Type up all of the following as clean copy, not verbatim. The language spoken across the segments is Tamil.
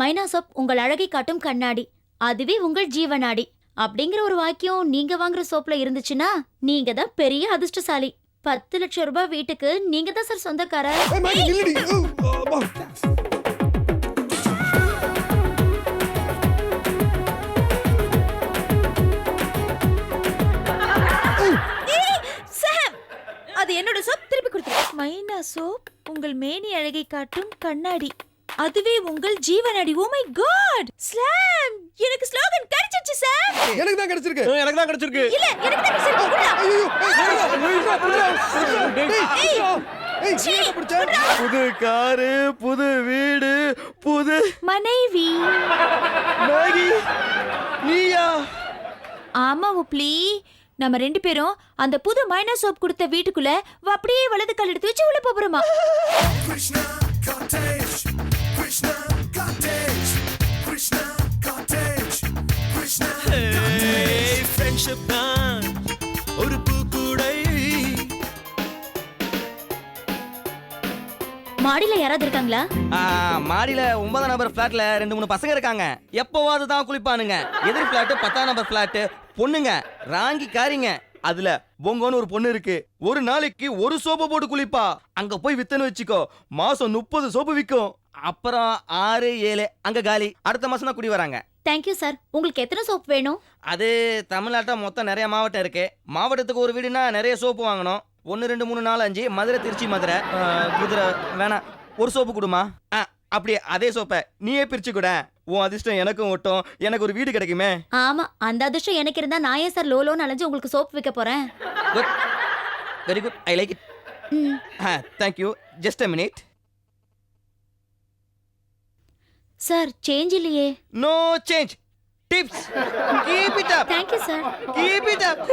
மைனா சோப் உங்கள் அழகை காட்டும் கண்ணாடி, அதுவே உங்கள் ஜீவனாடி அப்படிங்கிற ஒரு வாக்கியம் நீங்க வாங்குற சோப்ல இருந்துச்சுன்னா நீங்க தான் பெரிய அதிர்ஷ்டசாலி. 10 லட்சம் ரூபாய் வீட்டுக்கு நீங்க தான் சார் சொந்தக்காரர். அது என்னோட சோப், திருப்பி கொடுத்துரு. மைனா சோப் உங்கள் மேனி அழகை காட்டும் கண்ணாடி, அதுவே உங்கள் ஜீவனாடி. Oh my God, slam! எனக்கு ஸ்லோகன் கிடைச்சிருச்சு சார். எனக்கு தான் கிடைச்சிருக்கு. எனக்கு தான் கிடைச்சிருக்கு. இல்ல, எனக்கு தான் கிடைச்சிருக்கு. புது காரு, புது வீடு, புது மனைவி. மேகி, நீயா? ஆமா உப்ளி, நம்ம 2 பேரும் அந்த புது மைனா சோப் கொடுத்த வீட்டுக்குள்ள அப்படியே வலது கால் எடுத்து வச்சு உள்ள போறோமா. Krishna cottage, Krishna cottage, Krishna cottage, Krishna Hey, friendship தான் ஒரு பூக்கூடை. மாடியில யாராவது இருக்காங்களா? மாடியில 9ஆம் நம்பர் பிளாட்ல 2-3 பசங்க இருக்காங்க. எப்பவாவது தான் குளிப்பானுங்க. எதிர் பிளாட் 10ஆம் நம்பர் பிளாட். பொண்ணுங்க ராங்கி காரிங்க. அதுல பொங்கோன்னு ஒரு பொண்ணு இருக்கு. ஒரு நாளைக்கு ஒரு சோப்பு போட்டு குளிப்பா. அங்க போய் வித்தன்னு வச்சுக்கோ, மாசம் 30 சோப்பு விற்கும். அப்புறம் 6, 7 அங்க காலி. அடுத்த மாசம் தான் குடி வராங்க. Thank you sir. உங்களுக்கு எத்தனை சோப் வேணும்? அது தமிழ்நாட்டில் மொத்தம் நிறைய மாவட்டம் இருக்கு. மாவட்டத்துக்கு ஒரு வீடுனா நிறைய சோப்பு வாங்கணும். 1, 2, 3, 4, 5. மதுரை, திருச்சி, மதுரை, குதிரை வேணாம். ஒரு சோப்பு கொடுமா. அப்படியே அதே சோப்பை நீயே பிரிச்சு கூட. உன் அதிர்ஷ்டம் எனக்கும் ஓட்டும், எனக்கு ஒரு வீடு கிடைக்குமே. ஆமா, அந்த அதிர்ஷ்டம் எனக்கு இருந்தா நான் ஏன் சார் லோலோன்னு அலைஞ்சு உங்களுக்கு சோப் விற்க போறேன். Good, very good, I like it. Thank you. Just a minute. Sir change இல்லையே. No change. Tips. Keep it up. Thank you sir. Keep it up.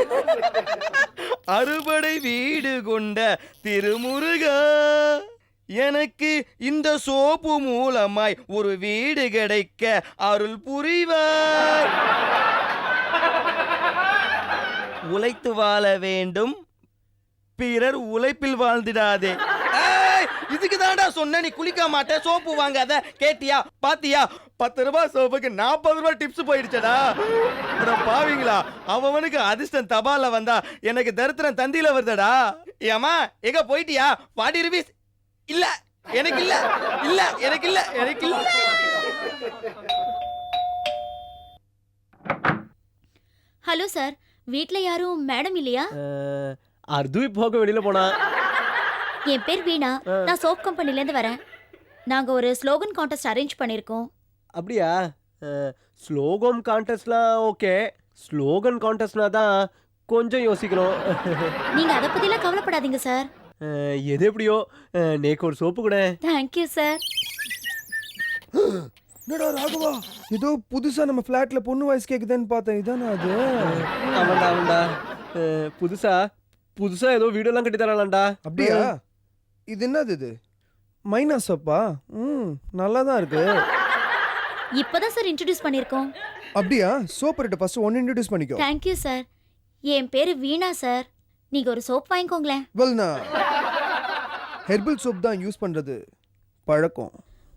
அறுபடை வீடு கொண்ட திருமுருகா, எனக்கு இந்த சோப்பு மூலமாய் ஒரு வீடு கிடைக்க அருள் புரிவாய். உழைத்து வாழ வேண்டும், பிறர் உழைப்பில் வாழ்ந்திடாதே. இதுக்கு தான்டா சொன்ன, நீ குளிக்க மாட்ட, சோப்பு வாங்காத. கேட்டியா? பாத்தியா? 10 ரூபாய் சோப்புக்கு 40 ரூபாய் டிப்ஸ் போயிடுச்சடா. பாவீங்களா, அவனுக்கு அதிர்ஷ்டம் தபால வந்தா எனக்கு தரித்திரம் தந்தியில வருதடா. ஏமா எங்க போயிட்டியா? 40 ரூபீஸ் இல்ல எனக்கு இல்ல, இல்ல எனக்கு இல்ல, எனக்கு இல்ல. ஹலோ சார், வீட்ல யாரும் மேடம் இல்லையா? அர்துவி போக வெளியில போனா. என் பேர் வீணா, நான் சோப் கம்பெனில இருந்து வரேன். நாங்க ஒரு ஸ்லோகன் கான்டெஸ்ட் அரேஞ்ச் பண்ணிருக்கோம். அப்படியா? ஸ்லோகம் கான்டெஸ்ட்லாம் ஓகே. ஸ்லோகன் கான்டெஸ்ட்னா தான் கொஞ்சம் யோசிக்கணும். நீங்க அதை பத்திலாம் கவலைப்படாதீங்க சார். எது எப்படியோ நேக்கு ஒரு சோப்பு கூட. Thank you sir. என்னடா ராகவா, ஏதோ புதுசா நம்ம ஃபிளாட்ல பொண்ணு வாய்ஸ் கேக்குதுன்னு பார்த்தேன். இதானே அது? அவன்டா புதுசா புதுசா ஏதோ வீடியோலாம் கட்டி தரலாம்டா. அப்படியா? இது என்னது இது? மைனா சோப்பா? நல்லா தான் இருக்கு. இப்பதான் சார் இன்ட்ரோடியூஸ் பண்ணிருக்கோம். அப்படியா? சோப் ரேட் ஃபர்ஸ்ட் ஒன்னு இன்ட்ரோடியூஸ் பண்ணிக்கோ. Thank you sir. என் பேரு வீணா சார். நீங்க ஒரு சோப் வாங்கிக்கோங்களேன். வெல்னா ஹெர்பல் சோப் தான் யூஸ் பண்றது பழக்கம்.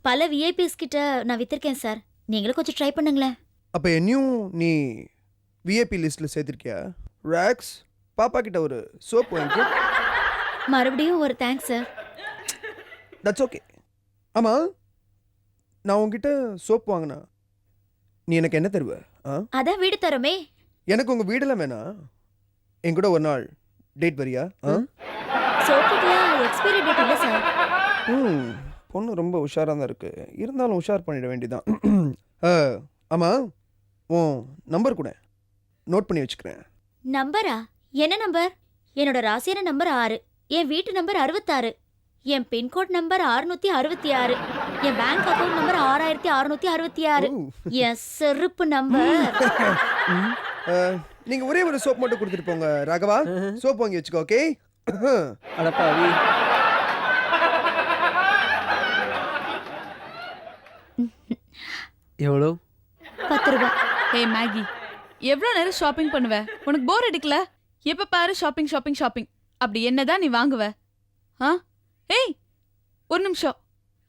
பல விஐபிஸ் கிட்ட நான் வித்திருக்கேன் சார். நீங்களும் கொஞ்சம் ட்ரை பண்ணுங்களேன். அப்ப என்னையும் நீ விஐபி லிஸ்ட்ல சேர்த்திருக்கியா? ராக்ஸ், பாப்பா கிட்ட ஒரு சோப் வாங்கிக்கோ. மறுபடியும் ஒரு தேங்க்ஸ் சார். That's okay. ஆமா, நான் உங்ககிட்ட சோப் வாங்கினா நீ எனக்கு என்ன தருவ? அதான் வீடு தரோமே. எனக்கு உங்க வீடெல்லாம் வேணாம், என் கூட ஒரு நாள் டேட் வரியா? சோப்புக்குலாம் எக்ஸ்பைரி டேட் இல்லை சார். பொண்ணு ரொம்ப உஷாராக தான் இருக்கு, இருந்தாலும் உஷார் பண்ணிட வேண்டியதான். ஆமா, உன் நம்பர் கூட நோட் பண்ணி வச்சுக்கிறேன். நம்பரா? என்ன நம்பர்? என்னோட ராசியான நம்பர் 6, என் வீட்டு நம்பர் 66, என் பின்கோட் நம்பர் 666, என் பேங்க் அக்கவுண்ட் நம்பர் 6666, என் செருப்பு நம்பர். நீங்க ஒரே ஒரு சோப் மட்டும் கொடுத்துட்டு போங்க ராகவா. சோப் வாங்கி வச்சுக்கோ. ஓகே? அடப்பாவி. எவ்வளோ? 10 ரூபாய். ஹே மேகி, எவ்வளோ நேரம் ஷாப்பிங் பண்ணுவ? உனக்கு போர் அடிக்கல? எப்ப பாரு ஷாப்பிங் ஷாப்பிங் ஷாப்பிங். அப்படி என்னதான் நீ வாங்குவ? ஏய், ஒரு நிமிஷம்.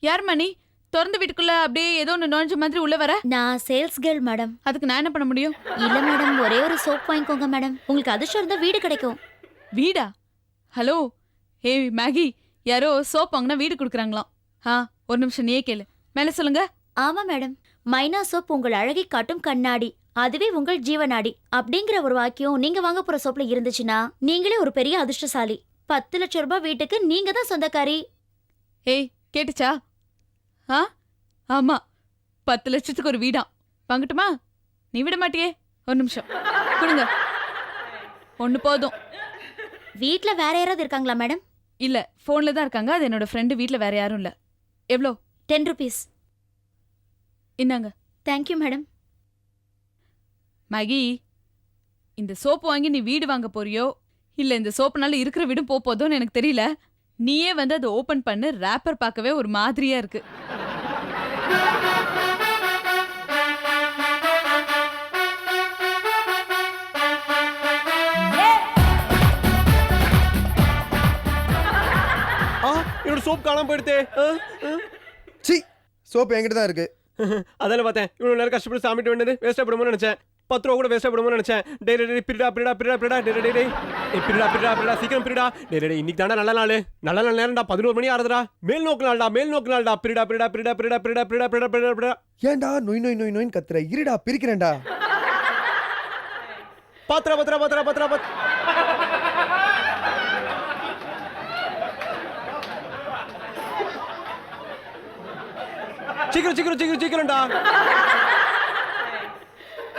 யார் மணி? திறந்த வீட்டுக்குள்ள அப்படியே ஏதோ ஒன்று நுழைஞ்ச மாதிரி உள்ள வர? நான் சேல்ஸ் கேர்ள் மேடம். அதுக்கு நான் என்ன பண்ண முடியும்? இல்ல மேடம், ஒரே ஒரு சோப் வாங்கிக்கோங்க மேடம். உங்களுக்கு அதிர்ஷ்டம் இருந்தா வீடு கிடைக்கும். வீடா? ஹலோ, ஏய் மேகி, யாரோ சோப் வாங்கினா வீடு கொடுக்குறாங்களாம். ஒரு நிமிஷம் நீயே கேளு. மேல சொல்லுங்க. ஆமா மேடம், மைனா சோப் உங்கள் அழகை காட்டும் கண்ணாடி, அதுவே உங்கள் ஜீவநாடி அப்படிங்கிற ஒரு வாக்கியம் நீங்க வாங்க போற சோப்ல இருந்துச்சுன்னா நீங்களே ஒரு பெரிய அதிர்ஷ்டசாலி. 10 லட்சம் ரூபாய் வீட்டுக்கு நீங்க தான் சொந்தக்காரி. ஏய், கேட்டுச்சா? ஆமா, 10 லட்சத்துக்கு ஒரு வீடா. வாங்கட்டுமா? நீ விட மாட்டியே. ஒரு நிமிஷம் கொடுங்க. ஒண்ணு போதும். வீட்ல வேற யாராவது இருக்காங்களா மேடம்? இல்ல, போன்ல தான் இருக்காங்க. அது என்னோட ஃப்ரெண்டு. வீட்ல வேற யாரும் இல்ல. எவ்வளோ? 10 rupees. இந்தாங்க. Thank you madam. மேகி, இந்த சோப்பு வாங்கி நீ வீடு வாங்க போறியோ இல்ல இந்த சோப்புனால இருக்கிற வீடும் போதோன்னு எனக்கு தெரியல. நீயே வந்து அதை ஓபன் பண்ணு. ரேப்பர் பார்க்கவே ஒரு மாதிரியா இருக்கு. என்னோட சோப் காணாம போயிடுதே. சி சோப் என்கிட்ட தான் இருக்கு. அதான பார்த்தேன். இவ்வளவு நேரம் கஷ்டப்பட்டு சாமிட்டு வேண்டியது வேஸ்டா போடுமோன்னு நினைச்சேன். 10 ரூபா கூட வேஸ்டா போடுமோன்னு நினைச்சேன். டேய் டேய் பிரிடா பிரிடா பிரிடா பிரிடா டேய் டேய் டேய் பிரிடா பிரிடா பிரிடா சீக்கிரம் பிரிடா. டேய் டேய் இன்னைக்கு தாண்டா நல்ல நாள். நல்ல நாள் நேரம்டா. 11 மணி ஆறதுடா. மேல் நோக்கு நாள்டா. மேல் நோக்கு நாள்டா. பிரிடா பிரிடா பிரிடா பிரிடா பிரிடா பிரிடா பிரிடா பிரிடா பிரிடா. ஏன்டா நொய் நொய் நொய் நொய்னு கத்துற? இருடா பிரிக்கிறேன்டா. பாத்ரா பாத்ரா பாத்ரா பாத்ரா பாத். சீக்கிரம் சீக்கிரம் சீக்கிரம் சீக்கிரம்டா.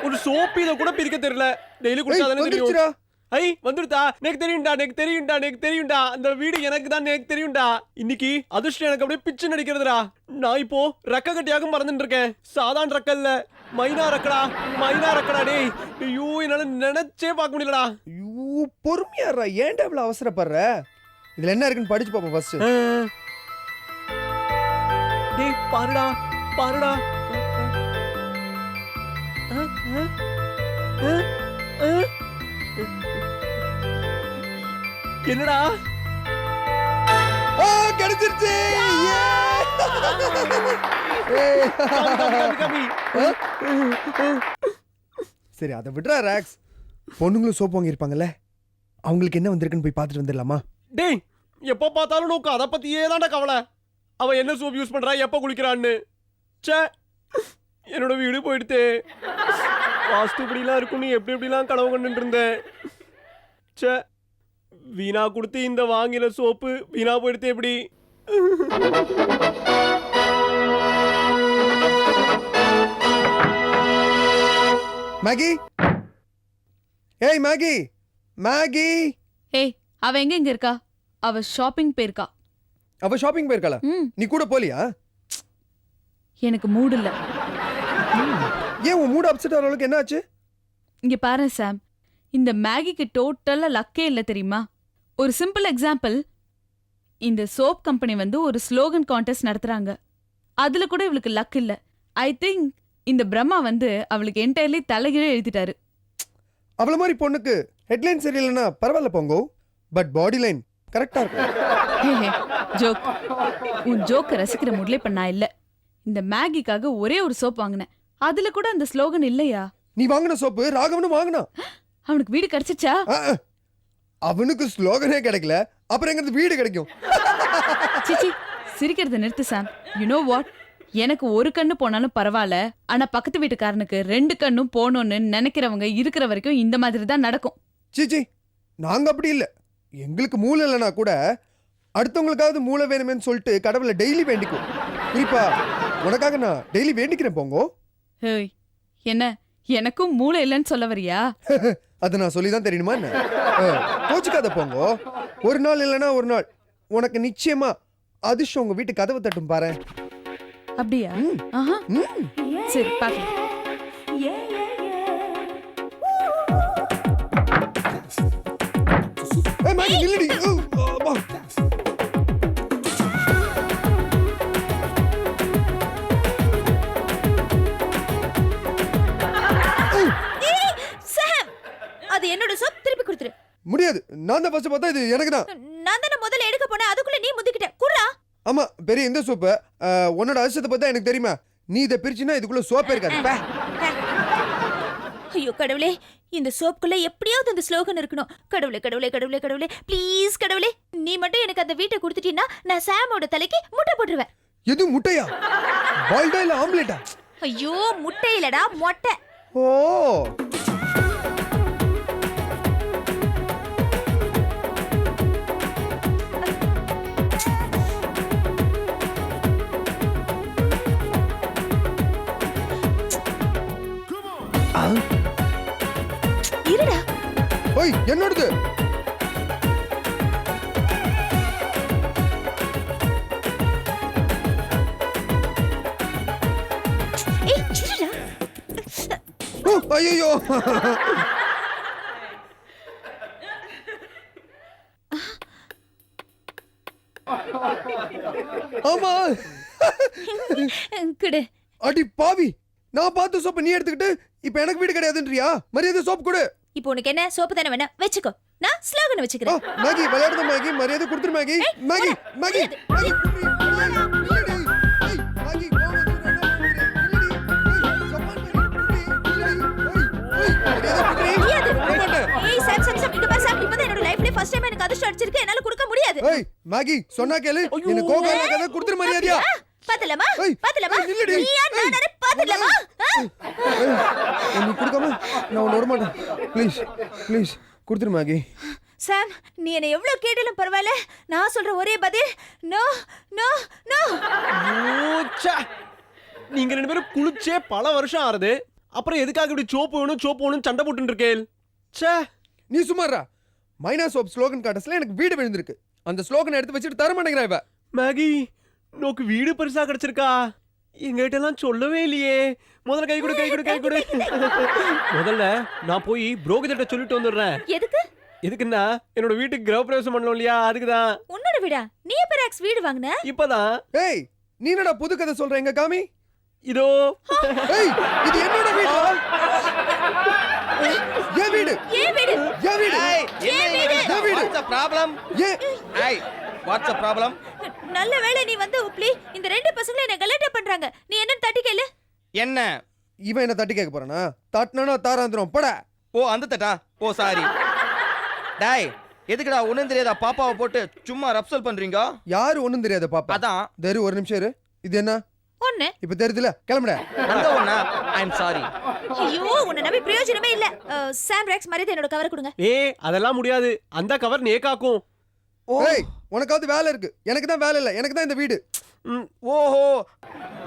ஒரு சோப்பு இத கூட பிரிக்க தெரியல. டெய்லி குடிச்சாதானே தெரியும். வந்துருச்சுடா. ஐ வந்துருதா? எனக்கு தெரியும்டா. எனக்கு தெரியும்டா. எனக்கு தெரியும்டா. அந்த வீடு எனக்கு தான். எனக்கு தெரியும்டா. இன்னைக்கு அதிர்ஷ்டம் எனக்கு அப்படியே பிச்சு நடிக்கிறதுடா. நான் இப்போ ரெக்க கட்டியாக மறந்துட்டு இருக்கேன். சாதாரண ரெக்க இல்ல, மைனா ரெக்கடா. மைனா ரெக்கடா. டேய் ஐயோ, என்னால நினைச்சே பார்க்க முடியலடா. ஐயோ பொறுமையாடா. ஏன்டா இவ்வளவு அவசரப்படுற? இதுல என்ன இருக்குன்னு படிச்சு பாப்போம் ஃபர்ஸ்ட். டேய் பாருடா பாருடா. என்னடா? கிடைச்சிருச்சு. சரி அதை விடுறா ராக்ஸ். பொண்ணுங்களும் சோப்பு வாங்கியிருப்பாங்கல்ல, அவங்களுக்கு என்ன வந்திருக்குன்னு போய் பார்த்துட்டு வந்துடலாமா? டேய் எப்போ பார்த்தாலும் நோக்கு அதை பத்தியே தான்டா கவலை. அவன் என்ன சோப் யூஸ் பண்றா, எப்போ குளிக்கிறான்னு. சே, என்னோட வீடு போயிடுத்தே. வாஸ்து இப்படிலாம் இருக்குன்னு எப்படி எப்படிலாம் கனவு கண்டுட்டு இருந்தேன். சே, வீணா கொடுத்து இந்த வாங்கின சோப்பு வீணா போயிடுத்தே. எப்படி? மேகி, ஏய் மேகி, மேகி. ஏய், அவ எங்க இங்க இருக்கா? அவ ஷாப்பிங் போயிருக்கா. அவ ஷாப்பிங் போயிருக்காளா? நீ கூட போலியா? எனக்கு மூடு இல்ல. ஏன் உன் மூட் அப்செட் ஆகிற அளவுக்கு என்ன ஆச்சு? இங்க பாரு சாம், இந்த மேகிக்கு டோட்டலா லக்கே இல்ல தெரியுமா? ஒரு சிம்பிள் எக்ஸாம்பிள். இந்த சோப் கம்பெனி வந்து ஒரு ஸ்லோகன் கான்டெஸ்ட் நடத்துறாங்க. அதுல கூட இவளுக்கு லக் இல்ல. ஐ திங்க் இந்த பிரம்மா வந்து அவளுக்கு என்டையர்லி தலைகீழே எழுதிட்டாரு. அவள மாதிரி பொண்ணுக்கு ஹெட்லைன் சரியில்லைன்னா பரவாயில்ல போங்கோ, பட் பாடி லைன் கரெக்டா இருக்கும். ஜோக். உன் ஜோக்க ரசிக்கிற மூட்ல இப்ப நான் இல்ல. இந்த மேகிக்காக ஒரே ஒரு சோப் வாங்கினேன். அதுல கூட அந்த ஸ்லோகன் இல்லையா? நீ வாங்கின சோப்பு ராகவனும் வாங்கினா. அவனுக்கு வீடு கிடைச்சிச்சா? அவனுக்கு ஸ்லோகனே கிடைக்கல, அப்புறம் எங்க வீடு கிடைக்கும்? சிச்சி, சிரிக்கிறத நிறுத்து சாம். You know what? எனக்கு ஒரு கண்ணு போனாலும் பரவாயில்ல, ஆனா பக்கத்து வீட்டுக்காரனுக்கு 2 கண்ணும் போகணும்னு நினைக்கிறவங்க இருக்கிற வரைக்கும் இந்த மாதிரி தான் நடக்கும். சீச்சி, நாங்க அப்படி இல்ல. எங்களுக்கு மூளை இல்லைனா கூட அடுத்தவங்களுக்காவது மூளை வேணுமேன்னு சொல்லிட்டு கடவுளை டெய்லி வேண்டிக்கும். குறிப்பா உனக்காக நான் டெய்லி வேண்டிக்கிறேன் போங்கோ. ஏய், என்ன எனக்கும் மூளை இல்லைன்னு சொல்ல வரியா? அதை நான் சொல்லிதான் தெரியணுமா என்ன? கோச்சுக்காத போங்கோ. ஒரு நாள் இல்லைன்னா ஒரு நாள் உனக்கு நிச்சயமா அதிர்ஷ்டம் உங்க வீட்டு கதவை தட்டும் பாரு. அப்படியா? ஆஹா, சரி பாக்கலாம். நில்லடி. அது என்னோட சோப், திருப்பி கொடுத்துரு. முடியாது, நான் தான் ஃபர்ஸ்ட் பார்த்தா இது எனக்கு தான். நான் தான முதல்ல எடுக்க போனேன், அதுக்குள்ள நீ முந்திக்கிட்ட. குடுறா. ஆமா பெரிய இந்த சோப்பு உன்னோட அதிர்ஷ்டத்தை பார்த்தா எனக்கு தெரியுமா நீ இதை பிரிச்சுனா இதுக்குள்ள சோப்பே இருக்காது பே. ஐயோ கடவுளே, இந்த சோப்புக்குள்ள எப்படியாவது அந்த ஸ்லோகன் இருக்கணும். கடவுளே கடவுளே கடவுளே கடவுளே ப்ளீஸ் கடவுளே, நீ மட்டும் எனக்கு அந்த வீட்டை கொடுத்துட்டீன்னா நான் சாமோட தலைக்கு முட்டை போட்டுருவேன். எது முட்டையா? பால்டா இல்ல ஆம்லெட்டா? ஐயோ முட்டை இல்லடா மொட்டை. ஓ இருடா. ஓய் என்னோடது? ஏய் இருடா. ஓ ஐயோ ஆமா குடு. அடி பாவி, நான் பார்த்த சோப்பை நீ எடுத்துக்கிட்டு இப்ப எனக்கு வீடு கிடையாதுன்றியா? மரியாதை சோப்பு கொடு. இப்போ உனக்கு என்ன சோப்பு தானே வேணா வச்சுக்கோ, நான் ஸ்லோகன் வச்சுக்கிறேன். மேகி விளையாடுத மேகி, மரியாதை கொடுத்துரு மேகி. மேகி மேகி மேகி ஏய் சாம் சாம் சாம், இங்க பாரு சாம், இப்பதான் என்னோட லைஃப்ல ஃபர்ஸ்ட் டைம் எனக்கு அதிர்ஷ்டம் அடிச்சிருக்கு, என்னால கொடுக்க முடியாது. ஏய் மேகி சொன்னா கேளு, என்ன கோகால கதை கொடுத்துரு மரியாதையா. பாத்தலமா ஏய், பாத்தலமா ஏய், நில்லுடி. நீ யார் நானே பாத்தலமா. நீ கொடுக்காம நான் உன்ன விட மாட்டேன். ப்ளீஸ் ப்ளீஸ் கொடுத்துரு மேகி. சாம், நீ என்ன எவ்வளவு கேட்டாலும் பரவாயில்ல, நான் சொல்ற ஒரே பதில் நோ நோ நோ. ஓச்சா. நீங்க ரெண்டு பேரும் குளிச்சே பல வருஷம் ஆறுது, அப்புறம் எதுக்காக இப்படி சோப்பு வேணும் சண்டை போட்டு இருக்கேன்? ச்சே. நீ சும்மாறா. மைனா சோப் ஸ்லோகன் காட்டஸ்ல எனக்கு வீடு விழுந்திருக்கு. அந்த ஸ்லோகன் எடுத்து வச்சுட்டு தர மாட்டேங்கிறா இவ. மேகி நோக்கு வீடு பெருசா கிடைச்சிருக்கா? எங்கிட்ட எல்லாம் சொல்லவே இல்லையே. முதல்ல கை கொடு கை கொடு கை கொடு. முதல்ல நான் போய் புரோகிதர்ட்ட சொல்லிட்டு வந்துடுறேன். எதுக்கு? எதுக்குன்னா என்னோட வீட்டுக்கு கிரகப்பிரவேசம் பண்ணணும் இல்லையா, அதுக்குதான். உன்னோட வீடா? நீ எப்ப ராக்ஸ் வீடு வாங்குன? இப்பதான். ஏய் நீ என்னடா புது கதை சொல்ற? எங்க காமி. இதோ. ஏய் இது என்னோட வீடு. ஏன் வீடு? ஏன் வீடு? ஏன் வீடு? ஏய், என்ன வீடு? இது? What's the problem? ஏன்? ஏய், what's the problem? நல்ல வேளை நீ வந்து உப்ளி, இந்த ரெண்டு பசங்களும் என்ன கலாட்டா பண்றாங்க. நீ என்னன்னு தட்டி கேளு. என்ன? இவன் என்ன தட்டி கேட்க போறானா? தட்டினா தாராந்திரம் போடா. ஓ அந்த தட்டா? ஓ சாரி. டேய், எதுக்குடா ஒண்ணும் தெரியாதா பாப்பாவை போட்டு சும்மா ரப்சல் பண்றீங்க? யாரு ஒண்ணும் தெரியாத பாப்பா. அதான். தரு ஒரு நிமிஷம் இரு. இது என்ன? ஒண்ணு. இப்ப தெரியுதுல, கிளம்புடா. அந்த ஒண்ணா? ஐ அம் சாரி. ஐயோ உன்னை நம்பி பிரயோஜனமே இல்ல. சாம் ராக்ஸ் மாதிரி என்னோட கவர் கொடுங்க. ஏய் அதெல்லாம் முடியாது, அந்த கவர் நேக்காக்கும். ஏய் உனக்காவது வேலை இருக்கு, எனக்கு தான் வேலை இல்ல. எனக்கு தான் இந்த வீடு. ஓஹோ,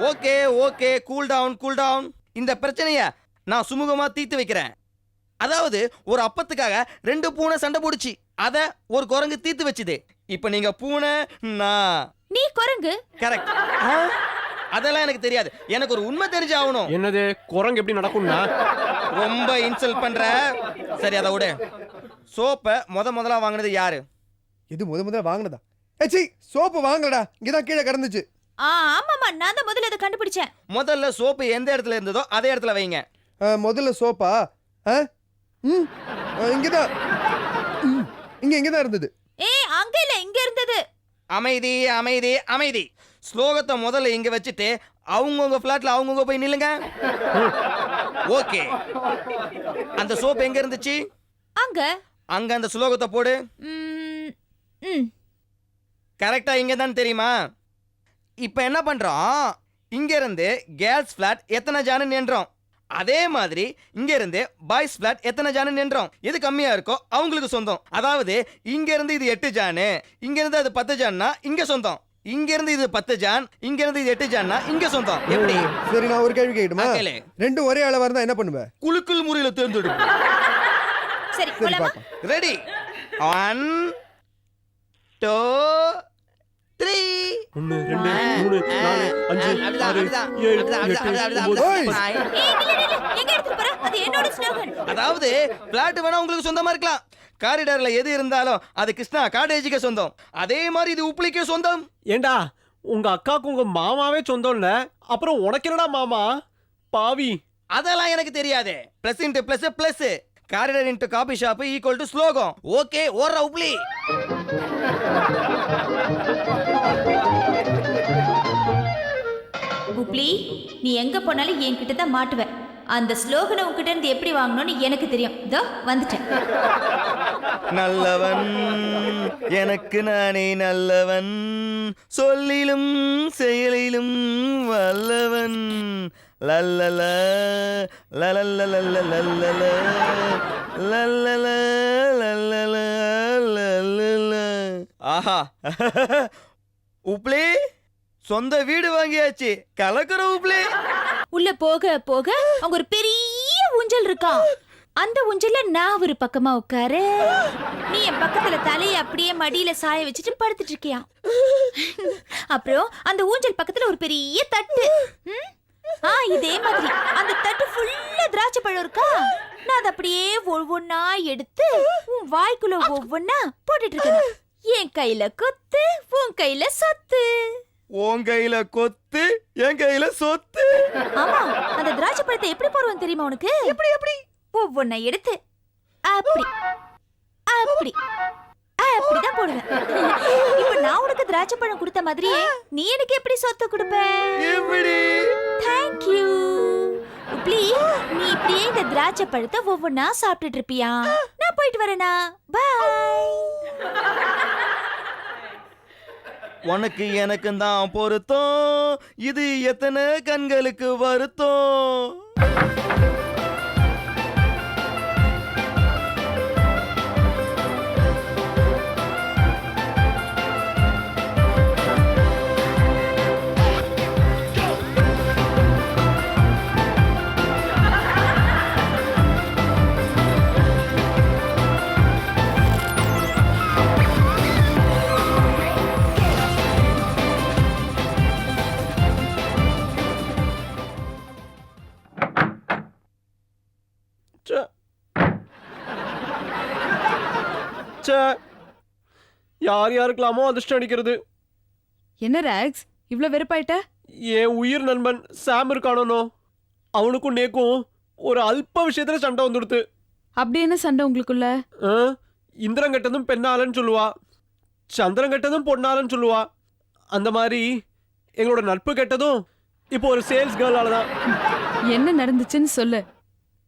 ஓகே ஓகே, கூல் டவுன். இந்த பிரச்சனைய நான் சுமூகமா தீர்த்து வைக்கிறேன். அதாவது ஒரு அப்பத்துக்காக ரெண்டு பூனை சண்டை போடுச்சு, அத ஒரு குரங்கு தீர்த்து வச்சுது. இப்ப நீங்க பூனை, நான் நீ குரங்கு. கரெக்ட். அதெல்லாம் எனக்கு தெரியாது, எனக்கு ஒரு உண்மை தெரிஞ்சு ஆகணும். என்னது குரங்கு எப்படி நடக்கும்னா? ரொம்ப இன்சல்ட் பண்ற. சரி அதை விடு. சோப்பை முதலா வாங்கினது யாரு? இது முதல்ல வாங்கினதா? ஏச்சி சோப்பு வாங்கலடா, இங்கதான் கீழே கிடந்துச்சு. ஆமாமா, நான் தான் முதல்ல இதை கண்டுபிடிச்சேன். முதல்ல சோப்பு எந்த இடத்துல இருந்ததோ அதே இடத்துல வைங்க. முதல்ல சோப்பா? இங்கதான். இங்கதான் இருந்தது. ஏய் அங்க இல்ல, இங்க இருந்தது. அமைதி அமைதி அமைதி. ஸ்லோகத்தை முதல்ல இங்க வச்சுட்டு அவங்கவுங்க பிளாட்ல அவங்கவுங்க போய் நில்லுங்க. ஓகே. அந்த சோப்பு எங்க இருந்துச்சு? அங்க. அங்க அந்த ஸ்லோகத்தை போடு. கரெக்டா இங்க தான் தெரியுமா? இப்ப என்ன பண்றோம், இங்க இருந்து கேர்ள்ஸ் பிளாட் எத்தனை ஜானு என்றோம், அதே மாதிரி இங்க இருந்து பாய்ஸ் பிளாட் எத்தனை ஜானு என்றோம். எது கம்மியா இருக்கோ அவங்களுக்கு சொந்தம். அதாவது இங்க இருந்து இது 8 ஜானு, இங்க இருந்து அது 10 ஜான்னா இங்க சொந்தம். இங்க இருந்து இது 10 ஜான், இங்க இருந்து இது 8 ஜான்னா இங்க சொந்தம். எப்படி? சரி நான் ஒரு கேள்வி கேட்கட்டுமா? கேளு. ரெண்டும் ஒரே அளவா இருந்தா என்ன பண்ணுவ? குலுக்குள் முறையில தேர்ந்தெடுப்பு. சரி சரி போலாமா? பாப்பா. ரெடி? 1 2 3. 1 2 3 4 5 6 7 8 9 ஓய். ஏய் நில்லு நில்லு, எங்க எடுத்து போற? அது என்னோட ஸ்லோகன். அதாவது பிளாட் வேணா உங்களுக்கு சொந்தமா இருக்கலாம், காரிடார்ல எது இருந்தாலும் அது கிருஷ்ணா காடேஜுக்கு சொந்தம். அதே மாதிரி இது உப்புளிக்கே சொந்தம். ஏண்டா உங்க அக்காவுக்கு உங்க மாமாவே சொந்தம் இல்ல, அப்புறம் உனக்கு என்னடா மாமா பாவி? அதெல்லாம் எனக்கு தெரியாது. Plus into plus plus, corridor into coffee shop equal to ஸ்லோகம். ஓகே ஓடுற உப்புளி. உப்ளி, நீ எங்க போனாலும் என்கிட்ட தான் மாட்டுவ. அந்த ஸ்லோகனை உன்கிட்ட இருந்து எப்படி வாங்கணும்னு எனக்கு தெரியும். இதோ வந்துட்டேன். நல்லவன் எனக்கு நானே நல்லவன், சொல்லிலும் செயலிலும் வல்லவன். லல்லல லலல்லல லல்லல லல்லல லல்லல லல்லல. ஆஹா உப்ளி, சொந்த வீடு வாங்கியாச்சு. கலக்குற உப்ளி. உள்ள போக போக அங்க ஒரு பெரிய ஊஞ்சல் இருக்கான். அந்த ஊஞ்சல்ல நான் ஒரு பக்கமா உட்காரு, நீ என் பக்கத்துல தலையை அப்படியே மடியில சாய வச்சுட்டு படுத்துட்டு இருக்கியா. அப்புறம் அந்த ஊஞ்சல் பக்கத்துல ஒரு பெரிய தட்டு. ம்? இதே மாதிரி அந்த தட்டு ஃபுல்லா திராட்சை பழம் இருக்கா. நான் அதை அப்படியே ஒவ்வொன்னா எடுத்து உன் வாய்க்குள்ள ஒவ்வொன்னா போட்டுட்டு இருக்கேன். என் கையில கொத்து, உன் கையில சொத்து. உன் கையில கொத்து, என் கையில சொத்து. ஆமா, அந்த திராட்சை பழத்தை எப்படி போடுவோம் தெரியுமா உனக்கு? எப்படி எப்படி? ஒவ்வொன்ன எடுத்து அப்படி அப்படி அப்படிதான் போடுவேன். இப்ப நான் உனக்கு திராட்சை பழம் கொடுத்த மாதிரியே நீ எனக்கு எப்படி சொத்து கொடுப்ப? எப்படி? Thank you. உப்ளி, நீ இப்படியே இந்த திராட்சை பழத்தை ஒவ்வொன்னா சாப்பிட்டுட்டு இருப்பியா? நான் போயிட்டு வரேனா? பாய். உனக்கு எனக்கு தான் பொருத்தம், இது எத்தனை கண்களுக்கு வருத்தம். யார் யாருக்கெல்லாமோ அதிர்ஷ்டம் அடிக்கிறது. என்ன ராக்ஸ் இவ்ளோ வெறுப்பாயிட்ட? என் உயிர் நண்பன் சாம் இருக்கானோ, அவனுக்கும் நேக்கும் ஒரு அல்ப விஷயத்துல சண்டை வந்துடுத்து. அப்படி என்ன சண்டை உங்களுக்குள்ள? இந்திரன் கெட்டதும் பெண்ணாலன்னு சொல்லுவா, சந்திரன் கெட்டதும் பொண்ணாலன்னு சொல்லுவா. அந்த மாதிரி எங்களோட நட்பு கெட்டதும் இப்போ ஒரு சேல்ஸ் கேர்ளால தான். என்ன நடந்துச்சுன்னு சொல்லு.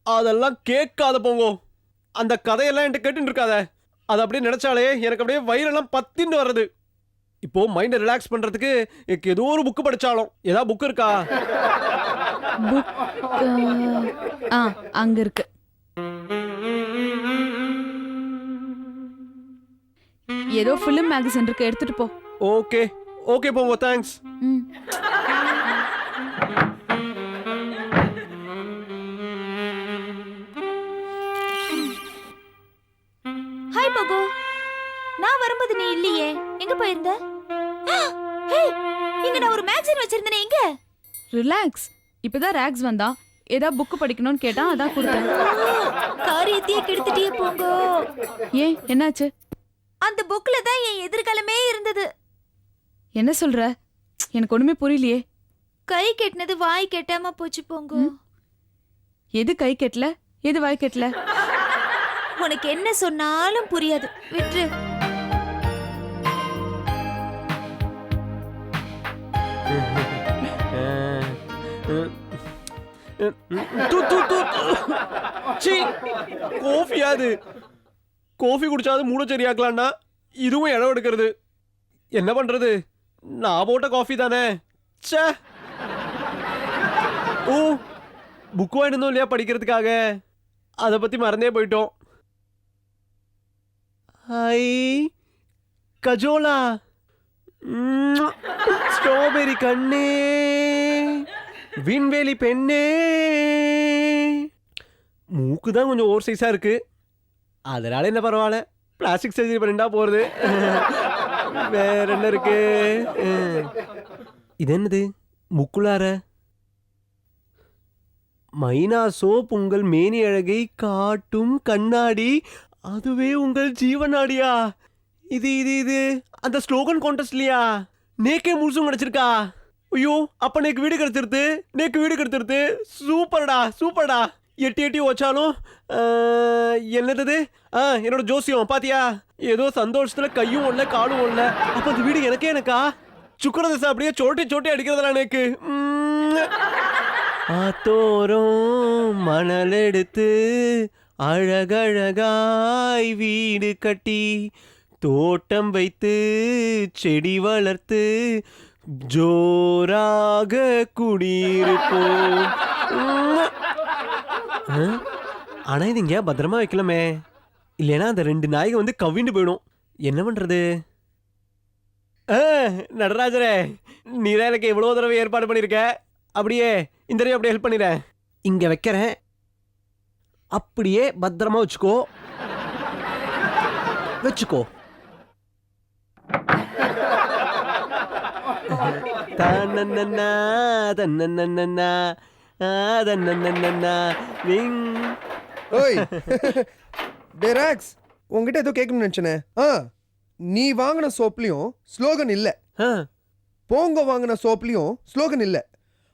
அதெல்லாம் கேட்காத போங்கோ. அந்த கதையெல்லாம் என்கிட்ட கேட்டுட்டு இருக்காத. அது அப்படியே நினைச்சாலே எனக்கு அப்படியே வயிறெல்லாம் பத்தின்னு வர்றது. இப்போ மைண்டை ரிலாக்ஸ் பண்றதுக்கு எனக்கு ஏதோ ஒரு புக்கு படிச்சாலும். ஏதாவது புக் இருக்கா? புக் அங்க இருக்கு. ஏதோ ஃபிலிம் மேகசின் இருக்கு, எடுத்துட்டு போ. ஓகே ஓகே போங்க, தேங்க்ஸ். ம். ஹாய் பகு, நான் வரும்போது நீ இல்லையே, எங்க போயிருந்த? ஹே, இங்க நான் ஒரு மேகசின் வச்சிருந்தேனே, எங்க? ரிலாக்ஸ். இப்பதான் ராக்ஸ் வந்தா ஏதா புக் படிக்கணும்னு கேட்டா அதான் கொடுத்தேன். காரியத்தையே கெடுத்துட்டே போங்க. ஏன் என்னாச்சு? அந்த புக்ல தான் என் எதிர்காலமே இருந்தது. என்ன சொல்ற? எனக்கு ஒண்ணுமே புரியலையே. கை கெட்டினது வாய் கெட்டாம போச்சு போங்க. எது கை கெட்டல, எது வாய் கெட்டல? உனக்கு என்ன சொன்னாலும் புரியாது, விட்டுரு. கோஃபியாது கோஃபி குடிச்சாது மூட சரியாக்கலாம்னா இதுவும் இடம் எடுக்கிறது. என்ன பண்றது, நான் போட்ட காஃபி தானே. ச்சே. ஓ, புக் வாங்கிருந்தோம் இல்லையா படிக்கிறதுக்காக, அதை பத்தி மறந்தே போயிட்டோம். ஐ கஜோலா, ஸ்ட்ராபெரி கண்ணே, விண்வெளி பெண்ணே. மூக்கு தான் கொஞ்சம் ஓவர் சைஸா இருக்கு, அதனால என்ன பரவாயில்ல, பிளாஸ்டிக் சர்ஜரி பண்ணிட்டா போறது. வேற என்ன இருக்கு? இது என்னது முக்குளார? மைனா சோப் உங்கள் மேனி அழகை காட்டும் கண்ணாடி, அதுவே உங்கள் ஜீவனாடியா. இது இது இது அந்த ஸ்லோகன் கான்டெஸ்ட்லையா நேக்கே முழுசும் கிடைச்சிருக்கா? ஐயோ, அப்ப நேக்கு வீடு கிடைச்சிருது. சூப்பர்டா சூப்பர்டா. எட்டி எட்டி வச்சாலும் என்னது என்னோட ஜோசியம் பாத்தியா? ஏதோ சந்தோஷத்துல கையும் ஒல்ல காலும் ஒல்ல. அப்ப அந்த வீடு எனக்கா? சுக்கரதசை அப்படியே சோட்டி சோட்டி அடிக்கிறதுல எனக்கு ஆத்தோரம் மணல் எடுத்து அழகழகாய் வீடு கட்டி தோட்டம் வைத்து செடி வளர்த்து ஜோராக குடியிருப்போம். ஆனா இது இங்க பத்திரமா வைக்கலாமே, இல்லைன்னா அந்த 2 நாய்கள் வந்து கவிண்டு போயிடும். என்ன பண்றது? நடராஜரே, நீதான் எனக்கு எவ்வளவு தடவை ஏற்பாடு பண்ணிருக்க. அப்படியே இந்த தடவை அப்படியே ஹெல்ப் பண்ணிடுறேன். இங்க வைக்கிறேன், அப்படியே பத்திரமா வச்சுக்கோ. தன்னன்னா தன்னன்னா தன்னன்னா விங். ஓய் டெராக்ஸ், உங்ககிட்ட ஏதோ கேட்கணும்னு நினைச்சனே. நீ வாங்கின சோப்லயும் ஸ்லோகன் இல்ல, போங்க வாங்கின சோப்லயும் ஸ்லோகன் இல்ல.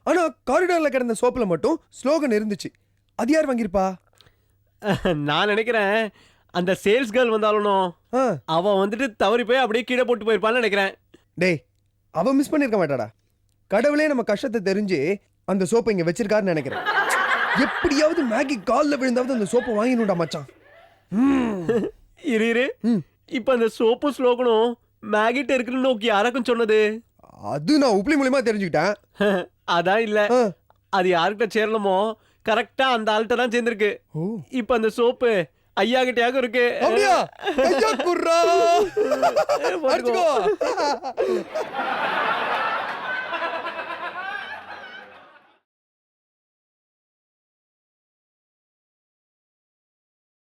ஆனா காரிடார்ல கிடந்த சோப்ல மட்டும் ஸ்லோகன் இருந்துச்சு. அது யார் வாங்கியிருப்பா? நான் நினைக்கிறேன் அந்த சேல்ஸ் கேர்ள் வந்தாலும் அவ வந்துட்டு தவறி போய் அப்படியே கீழே போட்டு போயிருப்பான்னு நினைக்கிறேன். டேய், அவ மிஸ் பண்ணிருக்க மாட்டாடா. கடவுளே நம்ம கஷ்டத்தை தெரிஞ்சு அந்த சோப்பை இங்க வச்சிருக்காருன்னு நினைக்கிறேன். எப்படியாவது மேகி கால்ல விழுந்தாவது அந்த சோப்பை வாங்கினும்டா மச்சான். இரு இப்ப அந்த சோப்பு ஸ்லோகனும் மேகிட்ட இருக்குன்னு நோக்கி யாருக்கும் சொன்னது? அது நான் உப்ளி மூலியமா தெரிஞ்சுக்கிட்டேன். அதான் இல்ல, அது யாருக்கிட்ட சேரணுமோ கரெக்டா அந்த ஆள்கிட்ட தான் சேர்ந்திருக்கு. இப்ப அந்த சோப்பு ஐயா கிட்டயாக இருக்கு. அப்படியா? ஐயா குர்ரா. போட்டுக்கோ. அடிச்சுக்கோ.